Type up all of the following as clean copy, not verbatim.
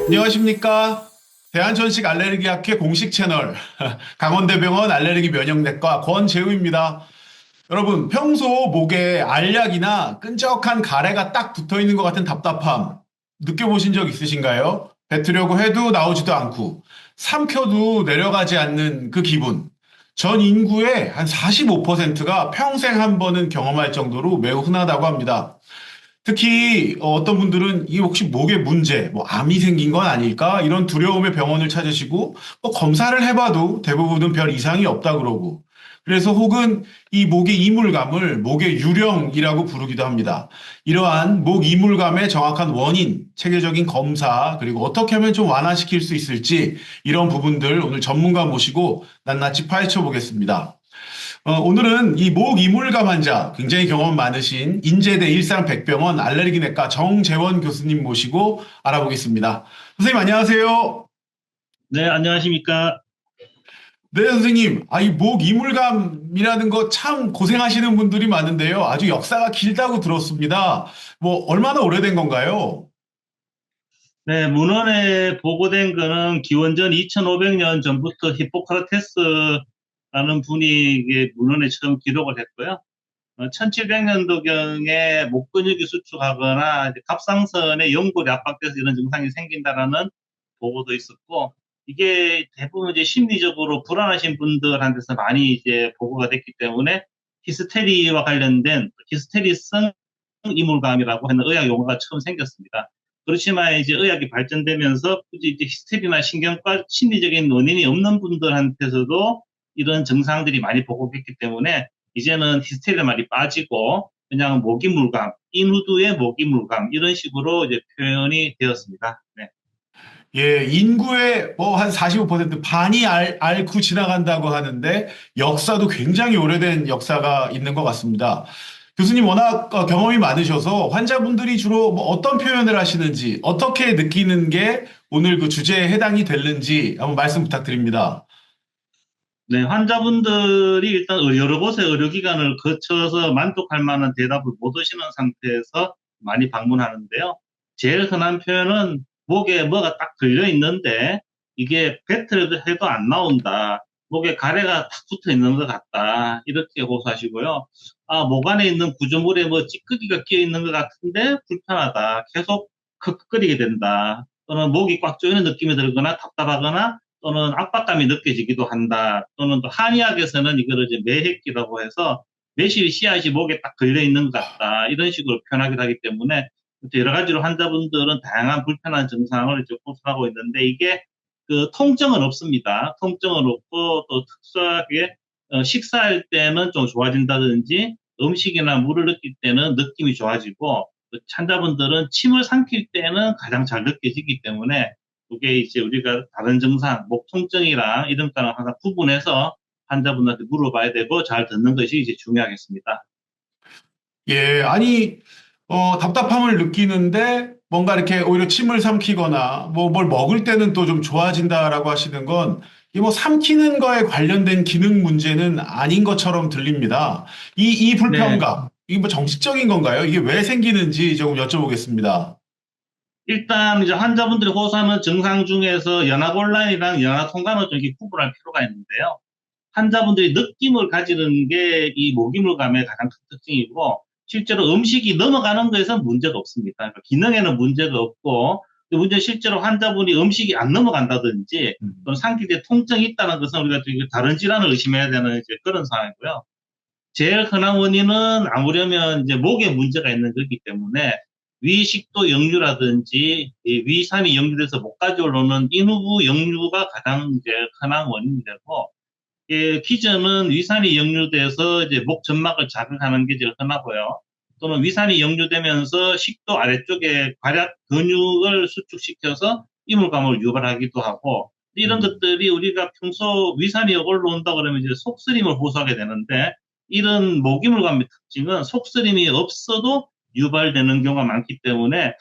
안녕하십니까. 대한전식 알레르기학회 공식 채널 강원대병원 알레르기 면역내과 권재우입니다. 여러분, 평소 목에 알약이나 끈적한 가래가 딱 붙어 있는 것 같은 답답함 느껴보신 적 있으신가요? 뱉으려고 해도 나오지도 않고 삼켜도 내려가지 않는 그 기분. 전 인구의 한 45%가 평생 한 번은 경험할 정도로 매우 흔하다고 합니다. 특히 어떤 분들은 이 혹시 목에 문제, 뭐 암이 생긴 건 아닐까? 이런 두려움에 병원을 찾으시고 뭐 검사를 해봐도 대부분은 별 이상이 없다 그러고 그래서 혹은 이 목의 이물감을 목의 유령이라고 부르기도 합니다. 이러한 목 이물감의 정확한 원인, 체계적인 검사, 그리고 어떻게 하면 좀 완화시킬 수 있을지 이런 부분들 오늘 전문가 모시고 낱낱이 파헤쳐 보겠습니다. 오늘은 이 목 이물감 환자, 굉장히 경험 많으신 인제대 일상백병원 알레르기내과 정재원 교수님 모시고 알아보겠습니다. 선생님 안녕하세요. 네, 안녕하십니까. 네, 선생님. 이 목 이물감이라는 거 참 고생하시는 분들이 많은데요. 아주 역사가 길다고 들었습니다. 뭐 얼마나 오래된 건가요? 네, 문헌에 보고된 거는 기원전 2500년 전부터 히포크라테스라는 분이 이게 문헌에 처음 기록을 했고요. 1700년도경에 목 근육이 수축하거나 이제 갑상선의 연골이 압박돼서 이런 증상이 생긴다라는 보고도 있었고, 이게 대부분 이제 심리적으로 불안하신 분들한테서 많이 이제 보고가 됐기 때문에 히스테리와 관련된 히스테리성 이물감이라고 하는 의학 용어가 처음 생겼습니다. 그렇지만 이제 의학이 발전되면서 굳이 이제 히스테리나 신경과 심리적인 원인이 없는 분들한테서도 이런 증상들이 많이 보고됐기 때문에 이제는 히스테리의 말이 빠지고 그냥 모기물감, 인후두의 모기물감 이런 식으로 이제 표현이 되었습니다. 네. 예, 인구의 뭐 한 45% 반이 앓고 지나간다고 하는데 역사도 굉장히 오래된 역사가 있는 것 같습니다. 교수님 워낙 경험이 많으셔서 환자분들이 주로 뭐 어떤 표현을 하시는지 어떻게 느끼는 게 오늘 그 주제에 해당이 되는지 한번 말씀 부탁드립니다. 네, 환자분들이 일단 여러 곳의 의료기관을 거쳐서 만족할 만한 대답을 못 하시는 상태에서 많이 방문하는데요. 제일 흔한 표현은 목에 뭐가 딱 걸려 있는데 이게 뱉으려도 해도 안 나온다. 목에 가래가 탁 붙어 있는 것 같다. 이렇게 호소하시고요. 목 안에 있는 구조물에 뭐 찌꺼기가 끼어 있는 것 같은데 불편하다. 계속 컥거리게 된다. 또는 목이 꽉 조이는 느낌이 들거나 답답하거나 또는 압박감이 느껴지기도 한다. 또는 또 한의학에서는 이거를 이제 매핵기라고 해서 매실 씨앗이 목에 딱 걸려 있는 것 같다. 이런 식으로 표현하기도 하기 때문에 여러 가지로 환자분들은 다양한 불편한 증상을 이제 호소하고 있는데 이게 그 통증은 없습니다. 통증은 없고 또 특수하게 식사할 때는 좀 좋아진다든지 음식이나 물을 느낄 때는 느낌이 좋아지고 환자분들은 침을 삼킬 때는 가장 잘 느껴지기 때문에 그게 이제 우리가 다른 증상, 목 통증이랑 이런 거랑 항상 구분해서 환자분한테 물어봐야 되고 잘 듣는 것이 이제 중요하겠습니다. 예, 답답함을 느끼는데 뭔가 이렇게 오히려 침을 삼키거나 뭐 뭘 먹을 때는 또 좀 좋아진다라고 하시는 건 이 뭐 삼키는 거에 관련된 기능 문제는 아닌 것처럼 들립니다. 이 네. 불편감, 이게 뭐 정식적인 건가요? 이게 왜 생기는지 조금 여쭤보겠습니다. 일단 이제 환자분들이 호소하는 증상 중에서 연하곤란이랑 연하통감을 좀 이렇게 구분할 필요가 있는데요. 환자분들이 느낌을 가지는 게 이 모기물감의 가장 큰 특징이고, 실제로 음식이 넘어가는 거에서 문제가 없습니다. 그러니까 기능에는 문제가 없고, 문제 실제로 환자분이 음식이 안 넘어간다든지, 음. 또는 삼킬 때 통증이 있다는 것은 우리가 되게 다른 질환을 의심해야 되는 이제 그런 상황이고요. 제일 흔한 원인은 아무려면 이제 목에 문제가 있는 거기 때문에 위식도 역류라든지 이 위산이 역류돼서 목까지 올라오는 인후부 역류가 가장 이제 흔한 원인이 되고 기저는 위산이 역류돼서 이제 목 점막을 자극하는 게 제일 흔하고요. 또는 위산이 역류되면서 식도 아래쪽에 괄약 근육을 수축시켜서 이물감을 유발하기도 하고 이런 음. 것들이 우리가 평소 위산이 올라온다 그러면 이제 속쓰림을 호소하게 되는데 이런 목이물감의 특징은 속쓰림이 없어도 유발되는 경우가 많기 때문에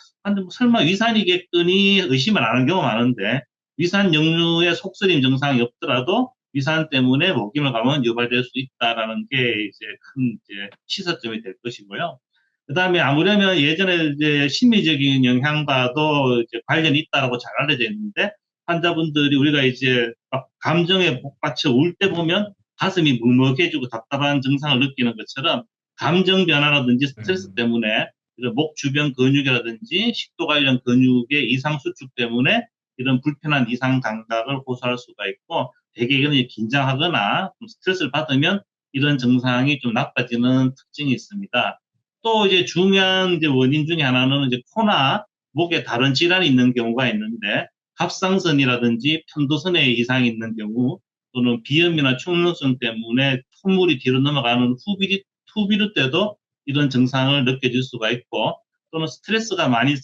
설마 위산이겠거니 의심을 안 하는 경우가 많은데 위산 역류의 속쓰림 증상이 없더라도 위산 때문에 목임을 가면 유발될 수 있다라는 게 이제 큰 이제 시사점이 될 것이고요. 그다음에 아무려면 예전에 이제 심리적인 영향과도 이제 관련이 있다라고 잘 알려져 있는데 환자분들이 우리가 이제 막 감정에 복받쳐 울 때 보면 가슴이 먹먹해지고 답답한 증상을 느끼는 것처럼 감정 변화라든지 스트레스 음, 때문에 이런 목 주변 근육이라든지 식도 관련 근육의 이상 수축 때문에 이런 불편한 이상 감각을 호소할 수가 있고 대개 이런 긴장하거나 좀 스트레스를 받으면 이런 증상이 좀 나빠지는 특징이 있습니다. 또 이제 중요한 이제 원인 중에 하나는 이제 코나 목에 다른 질환이 있는 경우가 있는데 갑상선이라든지 편도선에 이상이 있는 경우 또는 비염이나 축농성 때문에 콧물이 뒤로 넘어가는 후비루 때도 이런 증상을 느껴질 수가 있고 또는 스트레스가 많이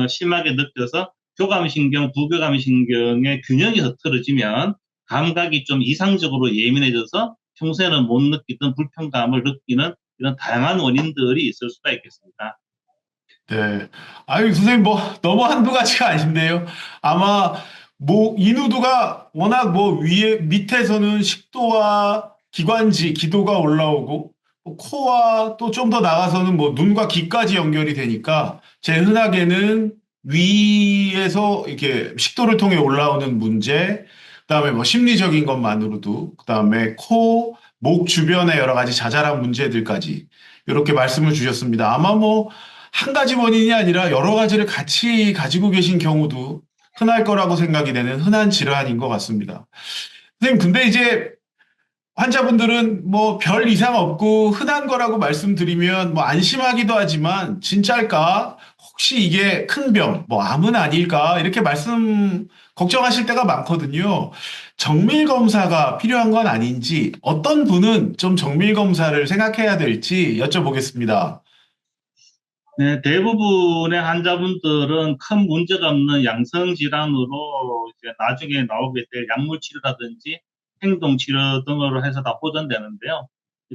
심하게 느껴서 교감신경, 부교감신경의 균형이 흐트러지면 감각이 좀 이상적으로 예민해져서 평소에는 못 느끼던 불편감을 느끼는 이런 다양한 원인들이 있을 수가 있겠습니다. 네. 아유, 선생님, 뭐, 너무 한두 가지가 아닌데요. 아마, 뭐, 인후두가 워낙 뭐, 밑에서는 식도와 기관지, 기도가 올라오고, 뭐 코와 또 좀 더 나가서는 뭐, 눈과 귀까지 연결이 되니까, 제 흔하게는 위에서 이렇게 식도를 통해 올라오는 문제, 그다음에 뭐, 심리적인 것만으로도, 그다음에 코, 목 주변의 여러 가지 자잘한 문제들까지, 이렇게 말씀을 주셨습니다. 아마 뭐, 한 가지 원인이 아니라 여러 가지를 같이 가지고 계신 경우도 흔할 거라고 생각이 되는 흔한 질환인 것 같습니다. 선생님, 근데 이제 환자분들은 뭐 별 이상 없고 흔한 거라고 말씀드리면 뭐 안심하기도 하지만 진짜일까? 혹시 이게 큰 병, 뭐 암은 아닐까? 이렇게 걱정하실 때가 많거든요. 정밀 검사가 필요한 건 아닌지 어떤 분은 좀 정밀 검사를 생각해야 될지 여쭤보겠습니다. 네, 대부분의 환자분들은 큰 문제가 없는 양성 질환으로 이제 나중에 나오게 될 약물 치료라든지 행동 치료 등으로 해서 다 호전되는데요.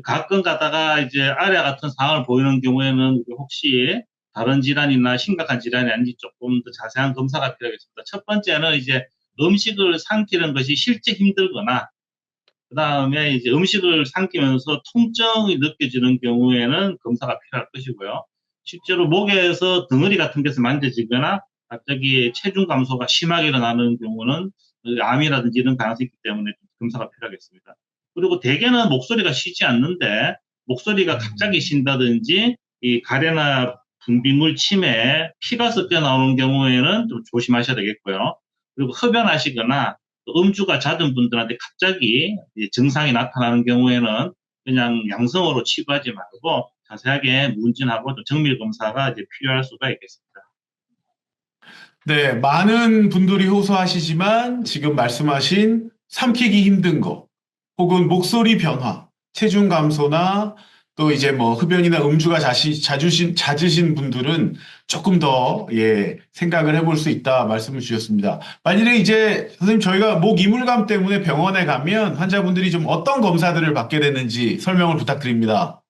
가끔 가다가 이제 아래 같은 상황을 보이는 경우에는 혹시 다른 질환이나 심각한 질환이 아닌지 조금 더 자세한 검사가 필요하겠습니다. 첫 번째는 이제 음식을 삼키는 것이 실제 힘들거나 그다음에 이제 음식을 삼키면서 통증이 느껴지는 경우에는 검사가 필요할 것이고요. 실제로 목에서 덩어리 같은 데서 만져지거나 갑자기 체중 감소가 심하게 일어나는 경우는 암이라든지 이런 가능성이 있기 때문에 검사가 필요하겠습니다. 그리고 대개는 목소리가 쉬지 않는데 목소리가 갑자기 음. 쉰다든지 이 가래나 분비물 침에 피가 섞여 나오는 경우에는 좀 조심하셔야 되겠고요. 그리고 흡연하시거나 음주가 잦은 분들한테 갑자기 증상이 나타나는 경우에는 그냥 양성으로 치부하지 말고 자세하게 문진하고 정밀 검사가 이제 필요할 수가 있겠습니다. 네, 많은 분들이 호소하시지만 지금 말씀하신 삼키기 힘든 거, 혹은 목소리 변화, 체중 감소나 또 이제 뭐 흡연이나 음주가 잦으신 분들은 조금 더, 예, 생각을 해볼 수 있다 말씀을 주셨습니다. 만일에 이제 선생님 저희가 목 이물감 때문에 병원에 가면 환자분들이 좀 어떤 검사들을 받게 되는지 설명을 부탁드립니다.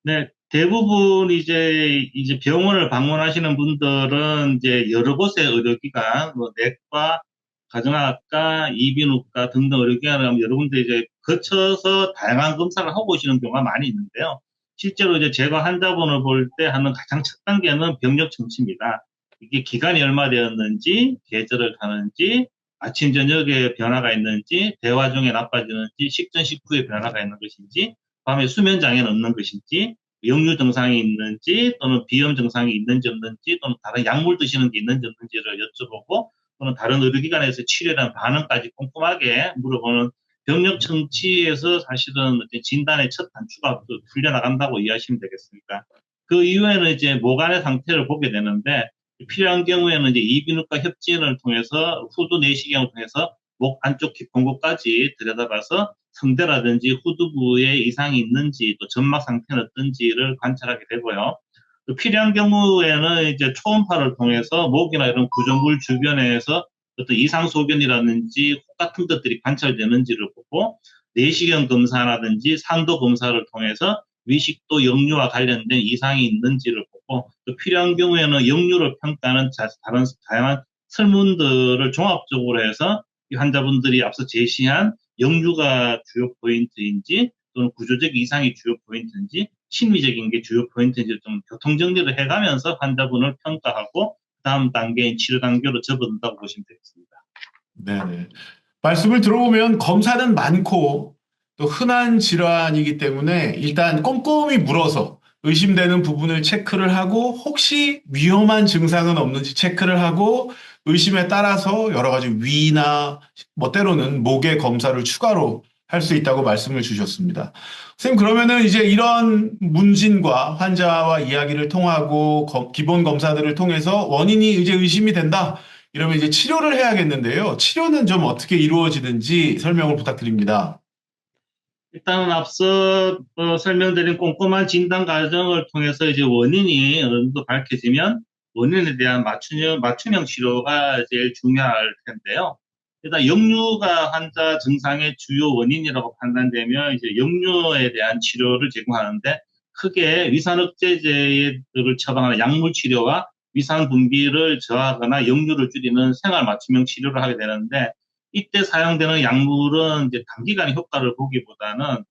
네, 대부분 이제 병원을 방문하시는 분들은 이제 여러 곳의 의료기관, 뭐 내과, 가정학과, 이비인후과 등등 의료기관을 여러 군데 이제 거쳐서 다양한 검사를 하고 오시는 경우가 많이 있는데요. 실제로 이제 제가 환자분을 볼 때 하는 가장 첫 단계는 병력 청취입니다. 이게 기간이 얼마 되었는지, 계절을 타는지, 아침, 저녁에 변화가 있는지, 대화 중에 나빠지는지, 식전 식후에 변화가 있는 것인지, 밤에 수면 장애는 없는 것인지, 역류 증상이 있는지, 또는 비염 증상이 있는지 없는지, 또는 다른 약물 드시는 게 있는지 없는지를 여쭤보고, 또는 다른 의료기관에서 치료에 대한 반응까지 꼼꼼하게 물어보는 병력 청취에서 사실은 진단의 첫 단추가 풀려나간다고 이해하시면 되겠습니다. 그 이후에는 이제 모관의 상태를 보게 되는데, 필요한 경우에는 이제 이비인후과 협진을 통해서 후두 내시경을 통해서 목 안쪽 깊은 곳까지 들여다봐서 성대라든지 후두부에 이상이 있는지 또 점막 상태는 어떤지를 관찰하게 되고요. 또 필요한 경우에는 이제 초음파를 통해서 목이나 이런 구조물 주변에서 어떤 이상 소견이라든지 혹 같은 것들이 관찰되는지를 보고 내시경 검사라든지 상도 검사를 통해서 위식도 역류와 관련된 이상이 있는지를 보고 또 필요한 경우에는 역류를 평가하는 다른 다양한 설문들을 종합적으로 해서 이 환자분들이 앞서 제시한 역류가 주요 포인트인지 또는 구조적 이상이 주요 포인트인지 심리적인 게 주요 포인트인지 좀 교통 정리를 해가면서 환자분을 평가하고 다음 단계인 치료 단계로 접어든다고 보시면 되겠습니다. 네네. 말씀을 들어보면 검사는 많고 또 흔한 질환이기 때문에 일단 꼼꼼히 물어서 의심되는 부분을 체크를 하고 혹시 위험한 증상은 없는지 체크를 하고 의심에 따라서 여러 가지 위나 뭐 때로는 목의 검사를 추가로 할 수 있다고 말씀을 주셨습니다. 선생님, 그러면은 이제 이런 문진과 환자와 이야기를 통하고 기본 검사들을 통해서 원인이 이제 의심이 된다. 이러면 이제 치료를 해야겠는데요. 치료는 좀 어떻게 이루어지는지 설명을 부탁드립니다. 일단은 앞서 설명드린 꼼꼼한 진단 과정을 통해서 이제 원인이 어느 정도 밝혀지면 원인에 대한 맞춤형 치료가 제일 중요할 텐데요. 일단 역류가 환자 증상의 주요 원인이라고 판단되면 이제 역류에 대한 치료를 제공하는데 크게 위산 억제제를 처방하는 약물 치료와 위산 분비를 저하거나 역류를 줄이는 생활 맞춤형 치료를 하게 되는데 이때 사용되는 약물은 이제 단기간의 효과를 보기보다는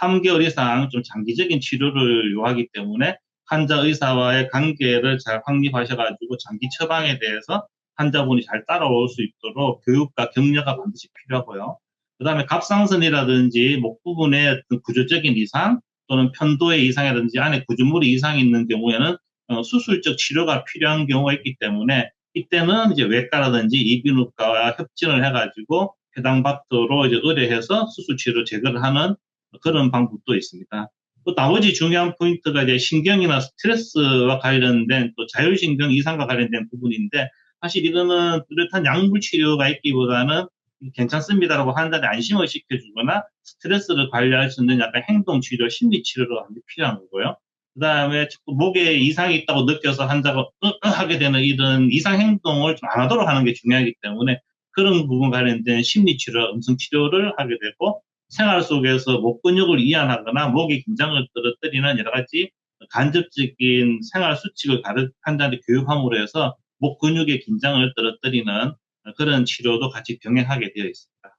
3개월 이상 좀 장기적인 치료를 요하기 때문에 환자 의사와의 관계를 잘 확립하셔가지고 장기 처방에 대해서 환자분이 잘 따라올 수 있도록 교육과 격려가 반드시 필요하고요. 그 다음에 갑상선이라든지 목 부분에 어떤 구조적인 이상 또는 편도의 이상이라든지 안에 구조물이 이상이 있는 경우에는 수술적 치료가 필요한 경우가 있기 때문에 이때는 이제 외과라든지 이비인후과와 협진을 해가지고 해당 박도로 이제 의뢰해서 수술 치료 제거를 하는 그런 방법도 있습니다. 또 나머지 중요한 포인트가 이제 신경이나 스트레스와 관련된 또 자율신경 이상과 관련된 부분인데 사실 이거는 뚜렷한 약물 치료가 있기보다는 괜찮습니다라고 환자를 안심을 시켜주거나 스트레스를 관리할 수 있는 약간 행동 치료, 심리 치료가 필요한 거고요. 그 다음에 목에 이상이 있다고 느껴서 환자가 하게 되는 이런 이상 행동을 좀 안 하도록 하는 게 중요하기 때문에 그런 부분 관련된 심리 치료, 음성 치료를 하게 되고 생활 속에서 목 근육을 이완하거나 목의 긴장을 떨어뜨리는 여러 가지 간접적인 생활 수칙을 환자한테 교육함으로 해서 목 근육의 긴장을 떨어뜨리는 그런 치료도 같이 병행하게 되어 있습니다.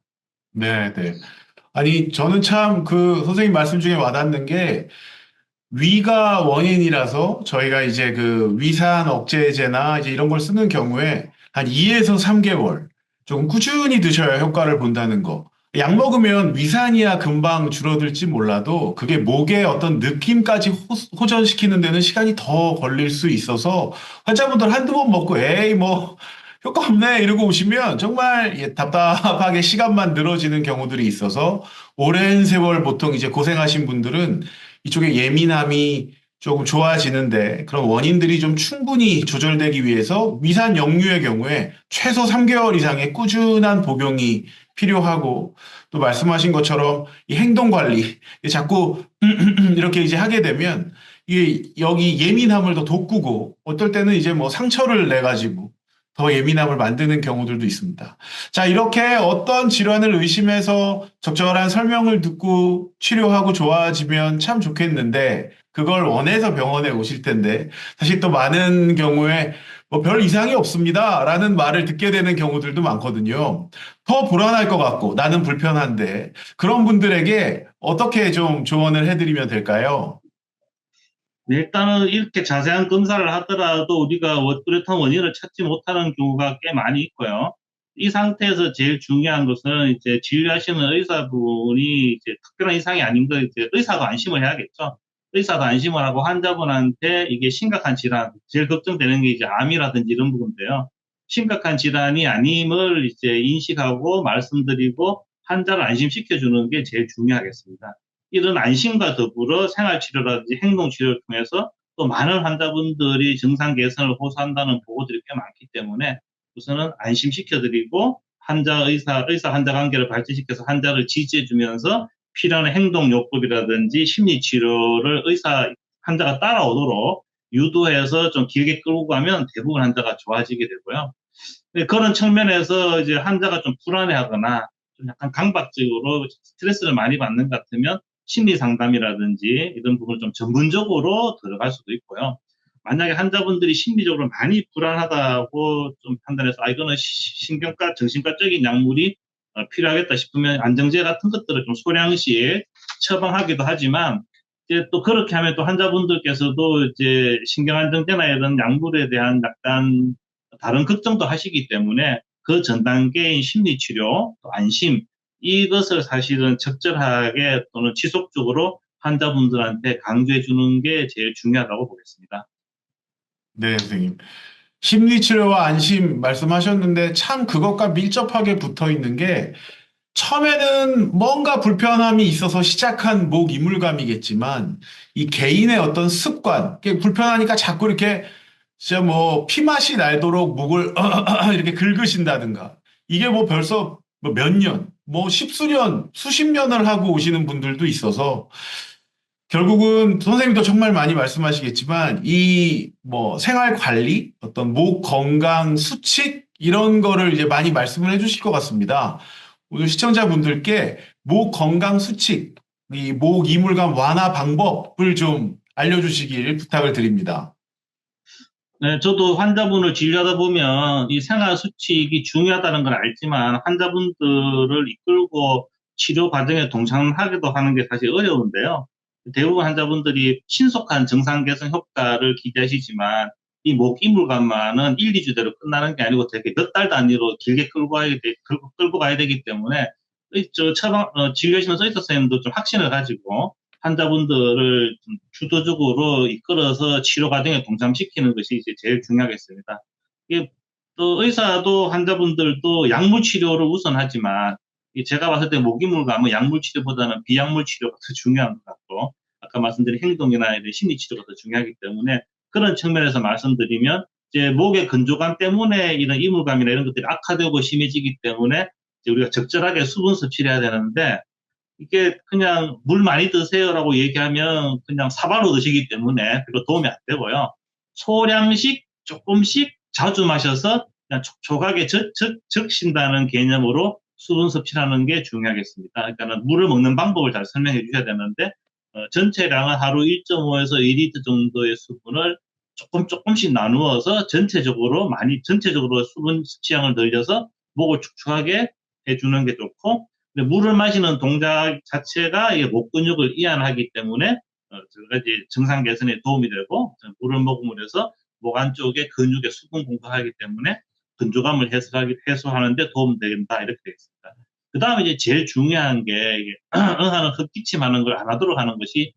네, 네. 아니, 저는 참 그 선생님 말씀 중에 와닿는 게 위가 원인이라서 저희가 이제 그 위산 억제제나 이제 이런 걸 쓰는 경우에 한 2에서 3개월 조금 꾸준히 드셔야 효과를 본다는 거. 약 먹으면 위산이야 금방 줄어들지 몰라도 그게 목의 어떤 느낌까지 호전시키는 데는 시간이 더 걸릴 수 있어서 환자분들 한두 번 먹고 에이 뭐 효과 없네 이러고 오시면 정말 답답하게 시간만 늘어지는 경우들이 있어서 오랜 세월 보통 이제 고생하신 분들은 이쪽에 예민함이 조금 좋아지는데 그런 원인들이 좀 충분히 조절되기 위해서 위산 역류의 경우에 최소 3개월 이상의 꾸준한 복용이 필요하고 또 말씀하신 것처럼 이 행동 관리 자꾸 이렇게 이제 하게 되면 이게 여기 예민함을 더 돋구고 어떨 때는 이제 뭐 상처를 내 가지고 더 예민함을 만드는 경우들도 있습니다. 자, 이렇게 어떤 질환을 의심해서 적절한 설명을 듣고 치료하고 좋아지면 참 좋겠는데, 그걸 원해서 병원에 오실 텐데, 사실 또 많은 경우에 뭐 별 이상이 없습니다. 라는 말을 듣게 되는 경우들도 많거든요. 더 불안할 것 같고, 나는 불편한데, 그런 분들에게 어떻게 좀 조언을 해드리면 될까요? 네, 일단은 이렇게 자세한 검사를 하더라도 우리가 뚜렷한 원인을 찾지 못하는 경우가 꽤 많이 있고요. 이 상태에서 제일 중요한 것은 이제 진료하시는 의사분이 이제 특별한 이상이 아닌 거 이제 의사도 안심을 해야겠죠. 의사도 안심을 하고 환자분한테 이게 심각한 질환, 제일 걱정되는 게 이제 암이라든지 이런 부분인데요. 심각한 질환이 아님을 이제 인식하고 말씀드리고 환자를 안심시켜주는 게 제일 중요하겠습니다. 이런 안심과 더불어 생활치료라든지 행동치료를 통해서 또 많은 환자분들이 증상 개선을 호소한다는 보고들이 꽤 많기 때문에 우선은 안심시켜드리고 의사 환자 관계를 발전시켜서 환자를 지지해주면서 필요한 행동요법이라든지 심리치료를 환자가 따라오도록 유도해서 좀 길게 끌고 가면 대부분 환자가 좋아지게 되고요. 그런 측면에서 이제 환자가 좀 불안해하거나 좀 약간 강박적으로 스트레스를 많이 받는 것 같으면 심리 상담이라든지 이런 부분을 좀 전문적으로 들어갈 수도 있고요. 만약에 환자분들이 심리적으로 많이 불안하다고 좀 판단해서 이거는 신경과 정신과적인 약물이 필요하겠다 싶으면 안정제 같은 것들을 좀 소량씩 처방하기도 하지만 이제 또 그렇게 하면 또 환자분들께서도 이제 신경안정제나 이런 약물에 대한 약간 다른 걱정도 하시기 때문에 그 전 단계인 심리치료, 또 안심, 이것을 사실은 적절하게 또는 지속적으로 환자분들한테 강조해 주는 게 제일 중요하다고 보겠습니다. 네, 선생님. 심리치료와 안심 말씀하셨는데 참 그것과 밀접하게 붙어 있는 게 처음에는 뭔가 불편함이 있어서 시작한 목 이물감이겠지만 이 개인의 어떤 습관, 이게 불편하니까 자꾸 이렇게 진짜 뭐 피맛이 날도록 목을 이렇게 긁으신다든가 이게 뭐 벌써 뭐 몇 년, 뭐 십수년, 수십 년을 하고 오시는 분들도 있어서 결국은 선생님도 정말 많이 말씀하시겠지만 이 뭐 생활 관리, 어떤 목 건강 수칙 이런 거를 이제 많이 말씀을 해주실 것 같습니다. 오늘 시청자분들께 목 건강 수칙, 이 목 이물감 완화 방법을 좀 알려주시길 부탁을 드립니다. 네, 저도 환자분을 진료하다 보면 이 생활 수칙이 중요하다는 걸 알지만 환자분들을 이끌고 치료 과정에 동참하기도 하는 게 사실 어려운데요. 대부분 환자분들이 신속한 증상 개선 효과를 기대하시지만 이 목 이물감만은 1, 2주대로 끝나는 게 아니고 되게 몇 달 단위로 길게 끌고 가야 되기 때문에 진료실에서 의사 선생님도 좀 확신을 가지고 환자분들을 좀 주도적으로 이끌어서 치료 과정에 동참시키는 것이 이제 제일 중요하겠습니다. 이게 또 의사도 환자분들도 약물 치료를 우선하지만 제가 봤을 때 모기물감은 약물 치료보다는 비약물 치료가 더 중요한 것 같고 아까 말씀드린 행동이나 이런 심리 치료가 더 중요하기 때문에 그런 측면에서 말씀드리면 이제 목의 건조감 때문에 이런 이물감이나 이런 것들이 악화되고 심해지기 때문에 이제 우리가 적절하게 수분 섭취를 해야 되는데 이게 그냥 물 많이 드세요라고 얘기하면 그냥 사발로 드시기 때문에 별로 도움이 안 되고요. 소량씩 조금씩 자주 마셔서 그냥 촉촉하게 적신다는 개념으로 수분 섭취하는 게 중요하겠습니다. 그러니까 물을 먹는 방법을 잘 설명해 주셔야 되는데 전체량은 하루 1.5에서 2리터 정도의 수분을 조금씩 나누어서 전체적으로 수분 섭취량을 늘려서 목을 축축하게 해주는 게 좋고 물을 마시는 동작 자체가 목 근육을 이완하기 때문에 여러 가지 증상 개선에 도움이 되고 물을 먹음으로 해서 목 안쪽에 근육에 수분 공급하기 때문에 근조감을 해소하는 데 도움된다 이렇게 되어 있습니다. 그 다음에 이제 제일 중요한 게 하는 헛기침하는 걸 안 하도록 하는 것이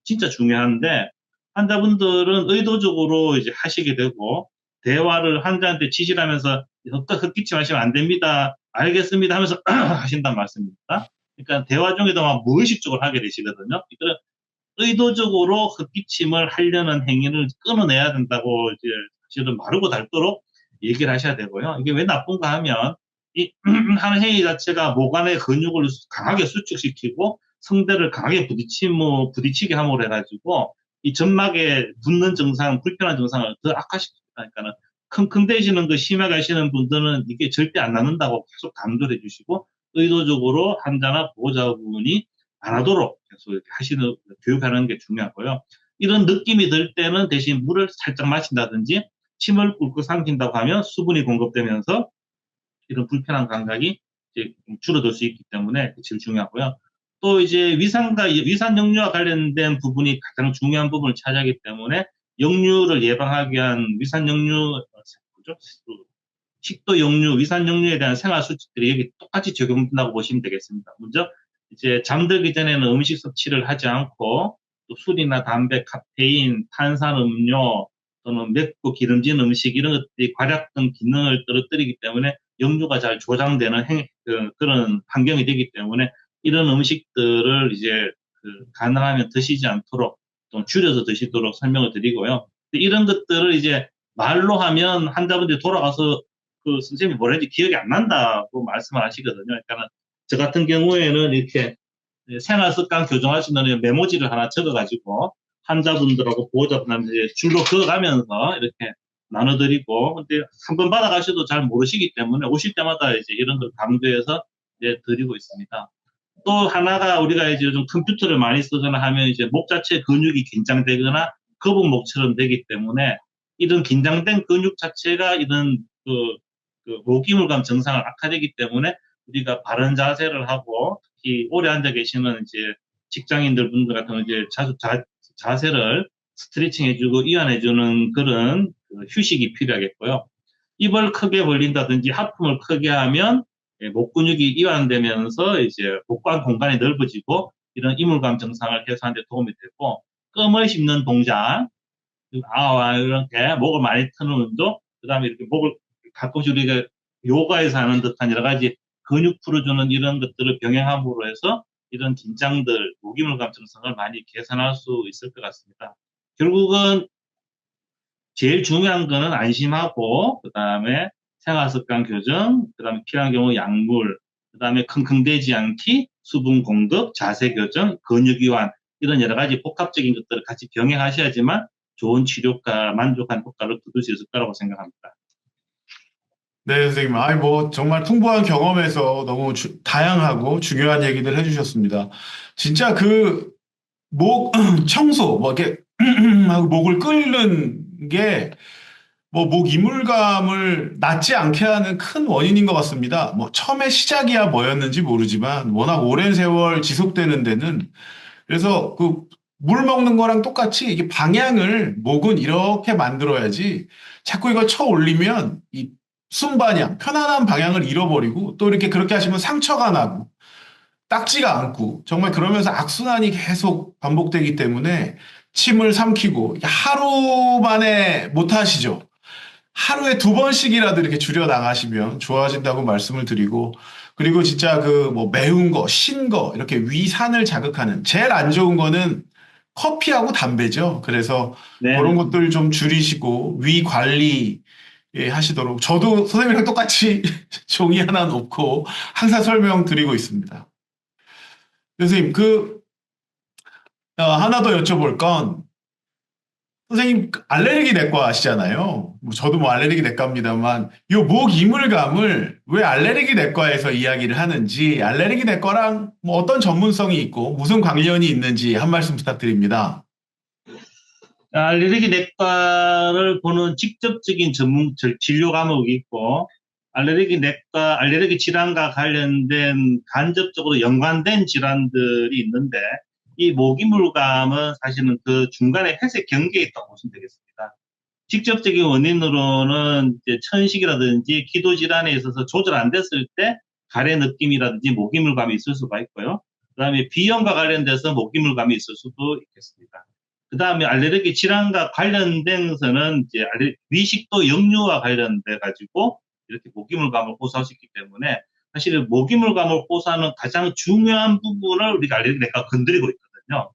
진짜 중요한데 환자분들은 의도적으로 이제 하시게 되고 대화를 환자한테 지시를 하면서 헛기침하시면 안 됩니다. 알겠습니다 하면서 하신단 말씀입니다. 그러니까 대화 중에도 막 무의식적으로 하게 되시거든요. 이거는 의도적으로 헛기침을 하려는 행위를 끊어내야 된다고 이제 사실은 마르고 닳도록 얘기를 하셔야 되고요. 이게 왜 나쁜가 하면 이 하는 행위 자체가 목 안의 근육을 강하게 수축시키고 성대를 강하게 부딪히게 함으로 해가지고 이 점막에 붓는 증상, 불편한 증상을 더 악화시킵니다. 그러니까는 킁킁대시는 거 심하게 하시는 분들은 이게 절대 안 낫는다고 계속 강조를 해주시고 의도적으로 환자나 보호자분이 안 하도록 계속 이렇게 교육하는 게 중요하고요. 이런 느낌이 들 때는 대신 물을 살짝 마신다든지 침을 꿀꺽 삼킨다고 하면 수분이 공급되면서 이런 불편한 감각이 이제 줄어들 수 있기 때문에 제일 중요하고요. 또 이제 위산 역류와 관련된 부분이 가장 중요한 부분을 차지하기 때문에 역류를 예방하기 위한 위산 역류, 식도 역류, 위산 역류에 대한 생활 수칙들이 여기 똑같이 적용된다고 보시면 되겠습니다. 먼저 이제 잠들기 전에는 음식 섭취를 하지 않고 또 술이나 담배, 카페인, 탄산음료 또는 맵고 기름진 음식 이런 것들이 괄약 등 기능을 떨어뜨리기 때문에 역류가 잘 조장되는 그런 환경이 되기 때문에 이런 음식들을 이제 가능하면 드시지 않도록 좀 줄여서 드시도록 설명을 드리고요. 이런 것들을 이제 말로 하면 환자분들이 돌아가서 선생님이 뭐라 했는지 기억이 안 난다고 말씀을 하시거든요. 그러니까 저 같은 경우에는 이렇게 생활 습관 교정하시는 메모지를 하나 적어가지고 환자분들하고 보호자분한테 줄로 그어가면서 이렇게 나눠드리고 근데 한 번 받아가셔도 잘 모르시기 때문에 오실 때마다 이제 이런 걸 강조해서 이제 드리고 있습니다. 또 하나가 우리가 이제 요즘 컴퓨터를 많이 쓰거나 하면 이제 목 자체 근육이 긴장되거나 거북목처럼 되기 때문에 이런 긴장된 근육 자체가 이런 목이물감 증상을 악화되기 때문에 우리가 바른 자세를 하고 특히 오래 앉아 계시는 이제 직장인들 분들 같은 경우 이제 자세를 스트레칭 해주고 이완해주는 그런 그 휴식이 필요하겠고요. 입을 크게 벌린다든지 하품을 크게 하면 목 근육이 이완되면서 이제 목관 공간이 넓어지고 이런 이물감 증상을 해소하는 데 도움이 되고 껌을 씹는 동작, 아와 이렇게 목을 많이 트는 운동, 그다음에 이렇게 목을 가끔씩 우리가 요가에서 하는 듯한 여러 가지 근육 풀어주는 이런 것들을 병행함으로 해서 이런 긴장들, 무기물감 증상을 많이 개선할 수 있을 것 같습니다. 결국은 제일 중요한 거는 안심하고, 그 다음에 생활습관 교정, 그 다음에 필요한 경우 약물, 그 다음에 킁킁대지 않기, 수분 공급, 자세 교정, 근육 이완, 이런 여러 가지 복합적인 것들을 같이 병행하셔야지만 좋은 치료가, 만족한 효과를 거둘 수 있을 거라고 생각합니다. 네, 선생님. 아이, 뭐, 정말 풍부한 경험에서 너무 다양하고 중요한 얘기들 해주셨습니다. 진짜 그, 목, 청소, 뭐, 이렇게, 하고 목을 끓는 게, 뭐, 목 이물감을 낫지 않게 하는 큰 원인인 것 같습니다. 뭐, 처음에 시작이야 뭐였는지 모르지만, 워낙 오랜 세월 지속되는 데는, 그래서 그, 물 먹는 거랑 똑같이 이게 방향을 목은 이렇게 만들어야지 자꾸 이걸 쳐 올리면 이 순방향, 편안한 방향을 잃어버리고 또 이렇게 그렇게 하시면 상처가 나고 딱지가 않고 정말 그러면서 악순환이 계속 반복되기 때문에 침을 삼키고 하루 만에 못 하시죠. 하루에 두 번씩이라도 이렇게 줄여 나가시면 좋아진다고 말씀을 드리고 그리고 진짜 그 뭐 매운 거, 신 거 이렇게 위산을 자극하는 제일 안 좋은 거는 커피하고 담배죠. 그래서 그런 네네. 것들 좀 줄이시고 위 관리 하시도록 저도 선생님이랑 똑같이 종이 하나 놓고 항상 설명드리고 있습니다. 선생님, 하나 더 여쭤볼 건 선생님 알레르기 내과 아시잖아요. 뭐 저도 뭐 알레르기 내과입니다만 요 목 이물감을 왜 알레르기 내과에서 이야기를 하는지 알레르기 내과랑 뭐 어떤 전문성이 있고 무슨 관련이 있는지 한 말씀 부탁드립니다. 알레르기 내과를 보는 직접적인 진료 과목이 있고, 알레르기 질환과 관련된 간접적으로 연관된 질환들이 있는데, 이 모기물감은 사실은 그 중간에 회색 경계에 있다고 보시면 되겠습니다. 직접적인 원인으로는 이제 천식이라든지 기도 질환에 있어서 조절 안 됐을 때 가래 느낌이라든지 모기물감이 있을 수가 있고요. 그다음에 비염과 관련돼서 모기물감이 있을 수도 있겠습니다. 그다음에 알레르기 질환과 관련된서는 이제 위식도 역류와 관련돼 가지고 이렇게 모기물감을 호소할 수 있기 때문에 사실 모기물감을 호소하는 가장 중요한 부분을 우리가 알레르기 내과가 건드리고 있거든요.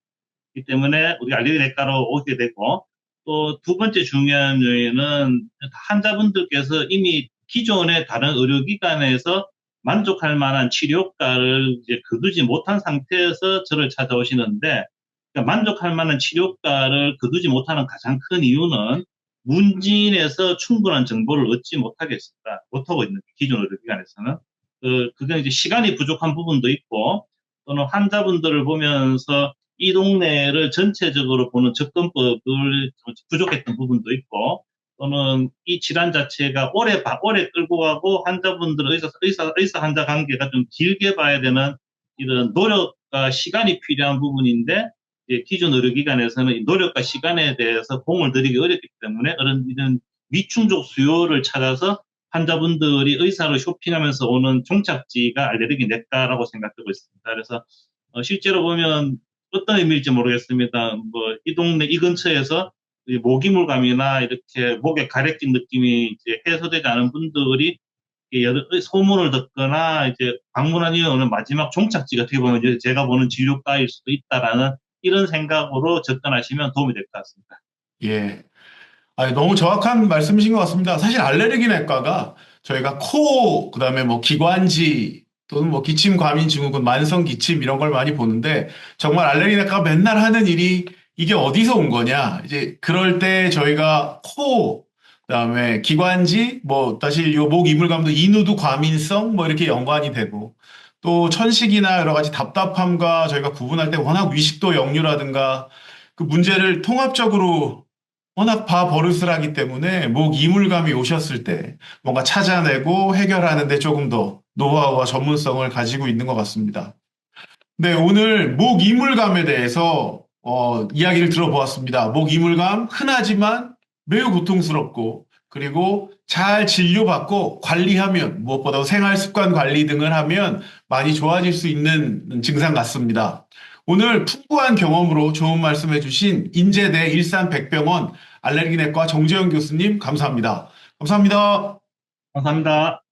그렇기 때문에 우리가 알레르기 내과로 오게 되고 또 두 번째 중요한 요인은 환자분들께서 이미 기존의 다른 의료기관에서 만족할 만한 치료가를 이제 거두지 못한 상태에서 저를 찾아오시는데 그러니까 만족할 만한 치료가를 거두지 못하는 가장 큰 이유는 문진에서 충분한 정보를 얻지 못하고 있는 기존 의료기관에서는 그게 이제 시간이 부족한 부분도 있고 또는 환자분들을 보면서 이 동네를 전체적으로 보는 접근법을 부족했던 부분도 있고 또는 이 질환 자체가 오래 끌고 가고 환자분들 의사 환자 관계가 좀 길게 봐야 되는 이런 노력과 시간이 필요한 부분인데 기존 의료기관에서는 이 노력과 시간에 대해서 공을 들이기 어렵기 때문에 이런 미충족 수요를 찾아서 환자분들이 의사로 쇼핑하면서 오는 종착지가 알레르기 내과라고 생각되고 있습니다. 그래서 실제로 보면 어떤 의미일지 모르겠습니다. 뭐 이 동네 이 근처에서 모기물감이나 이렇게 목에 가래낀 느낌이 이제 해소되지 않은 분들이 소문을 듣거나 이제 방문한 이유는 마지막 종착지가 어떻게 보면 이제 제가 보는 진료과일 수도 있다라는 이런 생각으로 접근하시면 도움이 될 것 같습니다. 예. 아니, 너무 정확한 말씀이신 것 같습니다. 사실 알레르기 내과가 저희가 코, 그다음에 뭐 기관지 또는 뭐 기침, 과민 증후군, 만성 기침 이런 걸 많이 보는데 정말 알레르기 내과가 맨날 하는 일이 이게 어디서 온 거냐? 이제 그럴 때 저희가 코, 그다음에 기관지, 뭐 다시 요 목 이물감도 인후두 과민성 뭐 이렇게 연관이 되고 또 천식이나 여러 가지 답답함과 저희가 구분할 때 워낙 위식도 역류라든가 그 문제를 통합적으로 워낙 버릇을 하기 때문에 목 이물감이 오셨을 때 뭔가 찾아내고 해결하는데 조금 더 노하우와 전문성을 가지고 있는 것 같습니다. 네, 오늘 목 이물감에 대해서 이야기를 들어보았습니다. 목 이물감 흔하지만 매우 고통스럽고 그리고 잘 진료받고 관리하면 무엇보다 생활 습관 관리 등을 하면 많이 좋아질 수 있는 증상 같습니다. 오늘 풍부한 경험으로 좋은 말씀해 주신 인제대 일산백병원 알레르기내과 정재영 교수님 감사합니다. 감사합니다. 감사합니다.